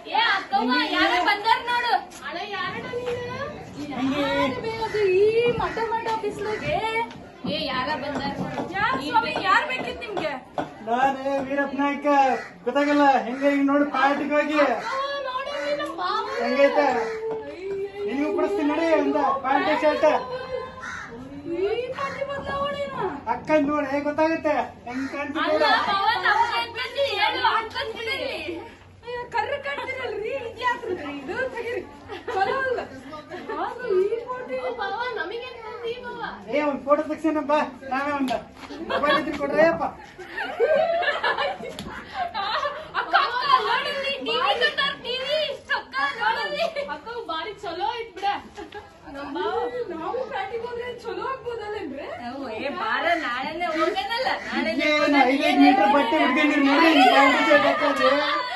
ಏ ಅಕ್ಕವ್ವ ಯಾರ ಬಂದಾರ ನೋಡು. ಅಣ್ಣ ಯಾರಣ್ಣ ನೀನು? ಈ ಮಠ ಬಿಸ್ಲಾಗೆ ಏ ಯಾರ ಬಂದಾರ? ಯಾರ್ ಬೇಕಿತ್ತು ನಿಮ್ಗೆ? ನಾನು ವೀರಪ್ಪ ನಾಯ್ಕ ಗೊತ್ತಾಗಲ್ಲ ಹೆಂಗ ಈಗ ನೋಡಿ ಪಾರ್ಟಿಗೆ ಹೋಗಿ ಹೆಂಗೈತೆ ನಿನಗೂ ಕೊಡಿಸ್ತೀನಿ ನೋಡಿ ಒಂದ ಪಾರ್ಟಿ ಶರ್ಟ್ ಅಕ್ಕನ್ ನೋಡಿ ಹೇಗೆ ಗೊತ್ತಾಗುತ್ತೆ ಹೆಂಗ್ ಕಾಣ್ತಿದ್ದ ಕರ್ರ ಕಾಣ್ತಿರಲ್ರಿ ಯಾಕ್ರಿ ಇದು ತೆಗಿರಿ ಚಲೋ ಅಲ್ಲ ಏ ಒಂದ್ ಫೋಟೋ ತೆಗ್ಸೇನ ಬಾ ನಾವೇ ಒಂದ ಮೊಬೈಲ್ ಇದ್ರೆ ಕೊಡ್ರಿ ಅಪ್ಪ ಬಾರಿ ಚಲೋ ಐತ್ ಬಿಡ. ನಾವು ಪ್ಯಾಟಿಗೆ ಹೋದ್ರೆ ಚಲೋ ಆಗ್ಬೋದಲ್ಲೇನ್ರಿ? ಏ ಬಾರ ನಾಳೆನೆ ಹೋಗೋಣಲ್ಲ. ನಾಳೆ 5 ಮೀಟರ್ ಬಟ್ಟೆ ಹುಡ್ಕೊಂಡಿರಿ ನೋಡಿ